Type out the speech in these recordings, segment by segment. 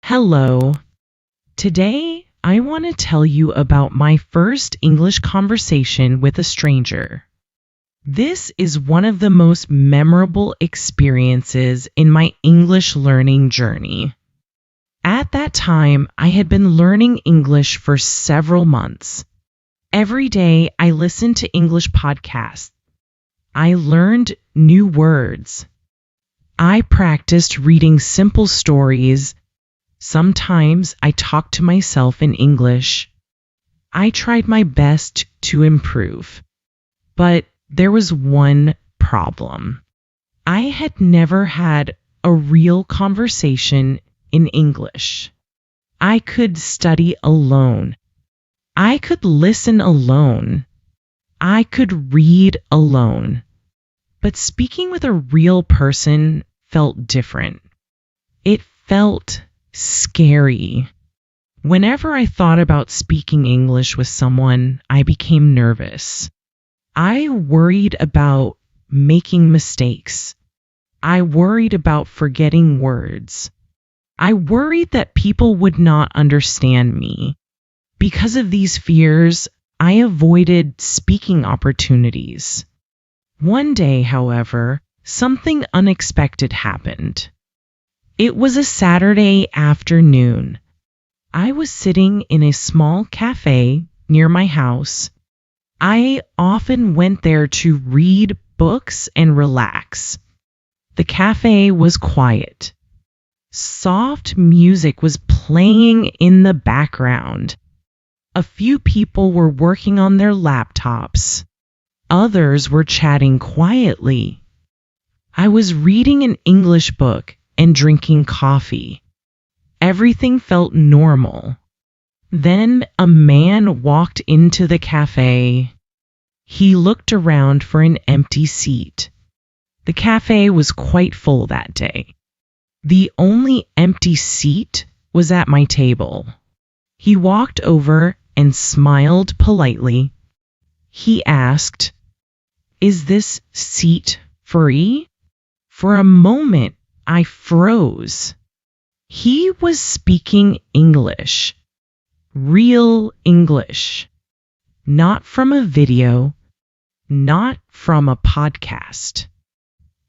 Hello. Today, I want to tell you about my first English conversation with a stranger. This is one of the most memorable experiences in my English learning journey. At that time, I had been learning English for several months. Every day, I listened to English podcasts. I learned new words. I practiced reading simple stories. Sometimes I talked to myself in English. I tried my best to improve. But there was one problem. I had never had a real conversation in English. I could study alone. I could listen alone. I could read alone. But speaking with a real person felt different. It felt scary. Whenever I thought about speaking English with someone, I became nervous. I worried about making mistakes. I worried about forgetting words. I worried that people would not understand me. Because of these fears, I avoided speaking opportunities. One day, however, something unexpected happened. It was a Saturday afternoon. I was sitting in a small cafe near my house. I often went there to read books and relax. The cafe was quiet. Soft music was playing in the background. A few people were working on their laptops. Others were chatting quietly. I was reading an English book and drinking coffee. Everything felt normal. Then a man walked into the cafe. He looked around for an empty seat. The cafe was quite full that day. The only empty seat was at my table. He walked over and smiled politely. He asked, "Is this seat free?" For a moment, I froze. He was speaking English. Real English. Not from a video. Not from a podcast.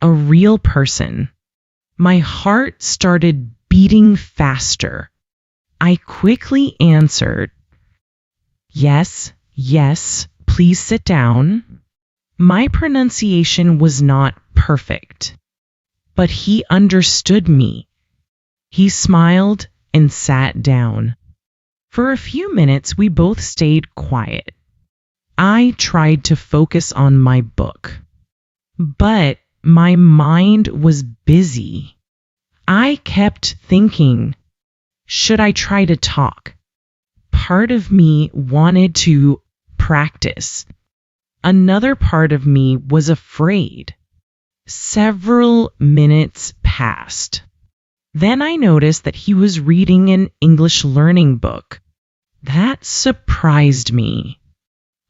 A real person. My heart started beating faster. I quickly answered, "Yes, please sit down." My pronunciation was not perfect, but he understood me. He smiled and sat down. For a few minutes, we both stayed quiet. I tried to focus on my book, but my mind was busy. I kept thinking, should I try to talk? Part of me wanted to practice. Another part of me was afraid. Several minutes passed. Then I noticed that he was reading an English learning book. That surprised me.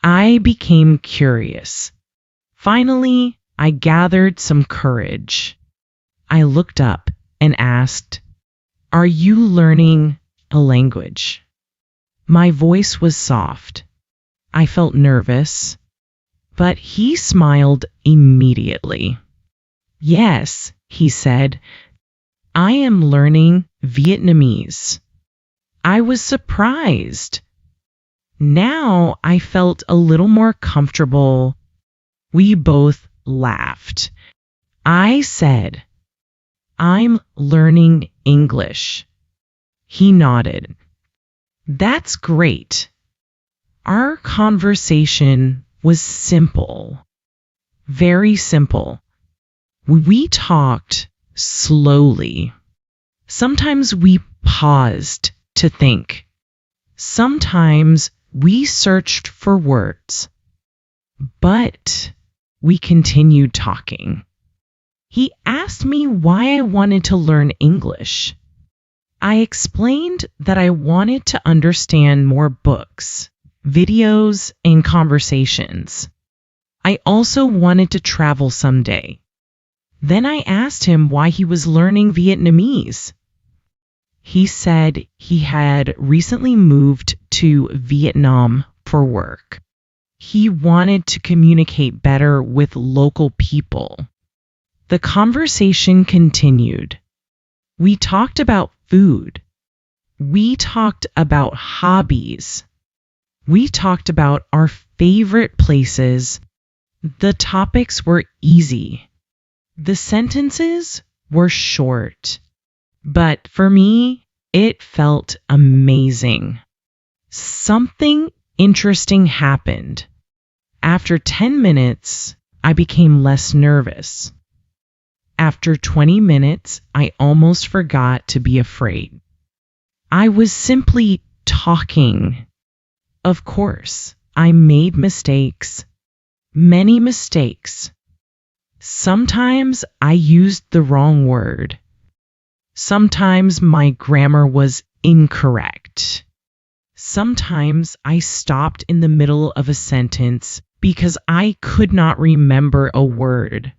I became curious. Finally, I gathered some courage. I looked up and asked, "Are you learning a language?" My voice was soft. I felt nervous, but he smiled immediately. "Yes," he said, "I am learning Vietnamese." I was surprised. Now I felt a little more comfortable. We both laughed. I said, "I'm learning English." He nodded. "That's great." Our conversation was simple. Very simple. We talked slowly. Sometimes we paused to think. Sometimes we searched for words. But we continued talking. He asked me why I wanted to learn English. I explained that I wanted to understand more books, videos, and conversations. I also wanted to travel someday. Then I asked him why he was learning Vietnamese. He said he had recently moved to Vietnam for work. He wanted to communicate better with local people. The conversation continued. We talked about food. We talked about hobbies. We talked about our favorite places. The topics were easy. The sentences were short. But for me, it felt amazing. Something interesting happened. After 10 minutes, I became less nervous. After 20 minutes, I almost forgot to be afraid. I was simply talking. Of course, I made mistakes. Many mistakes. Sometimes I used the wrong word. Sometimes my grammar was incorrect. Sometimes I stopped in the middle of a sentence because I could not remember a word.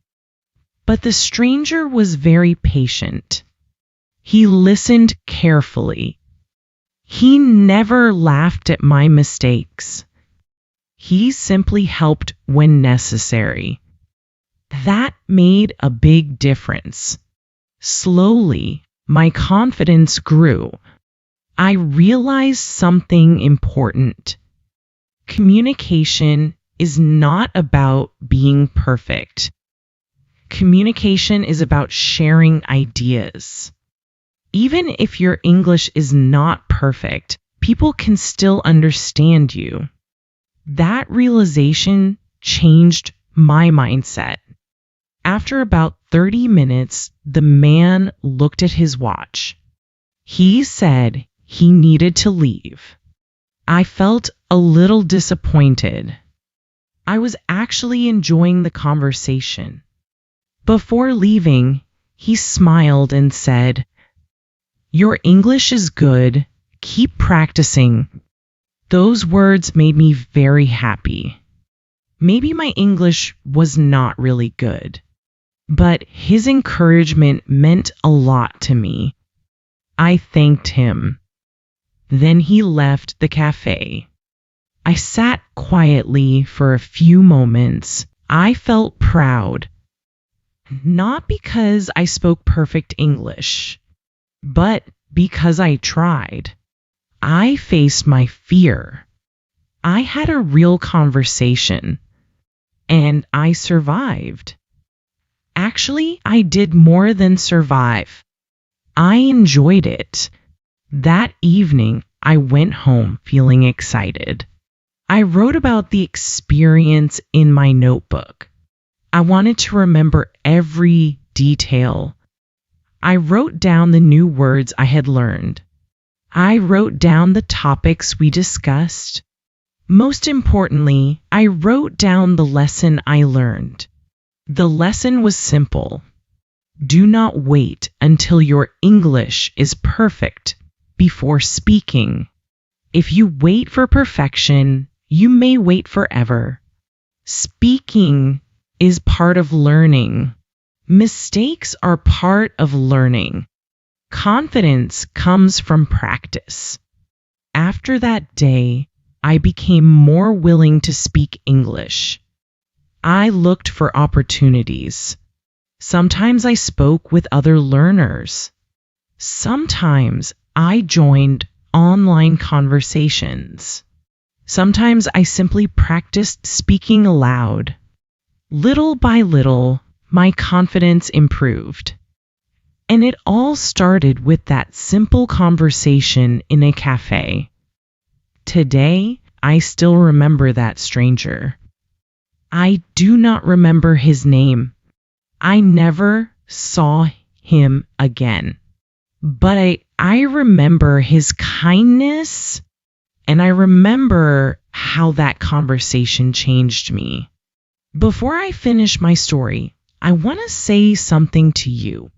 But the stranger was very patient. He listened carefully. He never laughed at my mistakes. He simply helped when necessary. That made a big difference. Slowly, my confidence grew. I realized something important. Communication is not about being perfect. Communication is about sharing ideas. Even if your English is not perfect, people can still understand you. That realization changed my mindset. After about 30 minutes, the man looked at his watch. He said he needed to leave. I felt a little disappointed. I was actually enjoying the conversation. Before leaving, he smiled and said, "Your English is good. Keep practicing." Those words made me very happy. Maybe my English was not really good, but his encouragement meant a lot to me. I thanked him. Then he left the cafe. I sat quietly for a few moments. I felt proud. Not because I spoke perfect English, but because I tried. I faced my fear. I had a real conversation, and I survived. Actually, I did more than survive. I enjoyed it. That evening, I went home feeling excited. I wrote about the experience in my notebook. I wanted to remember every detail. I wrote down the new words I had learned. I wrote down the topics we discussed. Most importantly, I wrote down the lesson I learned. The lesson was simple. Do not wait until your English is perfect before speaking. If you wait for perfection, you may wait forever. Speaking is part of learning. Mistakes are part of learning. Confidence comes from practice. After that day, I became more willing to speak English. I looked for opportunities. Sometimes I spoke with other learners. Sometimes I joined online conversations. Sometimes I simply practiced speaking aloud. Little by little, my confidence improved. And it all started with that simple conversation in a cafe. Today, I still remember that stranger. I do not remember his name. I never saw him again. But I remember his kindness, and I remember how that conversation changed me. Before I finish my story, I want to say something to you.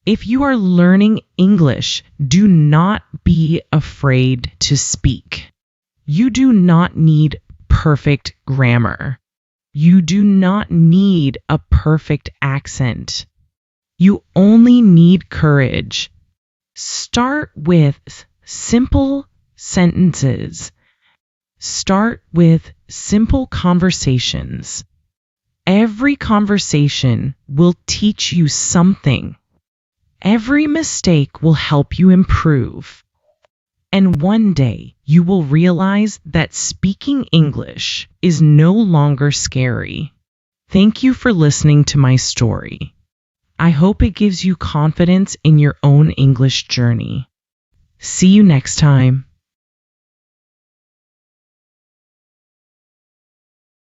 If you are learning English, do not be afraid to speak. You do not need perfect grammar. You do not need a perfect accent. You only need courage. Start with simple sentences. Start with simple conversations. Every conversation will teach you something. Every mistake will help you improve. And one day you will realize that speaking English is no longer scary. Thank you for listening to my story. I hope it gives you confidence in your own English journey. See you next time.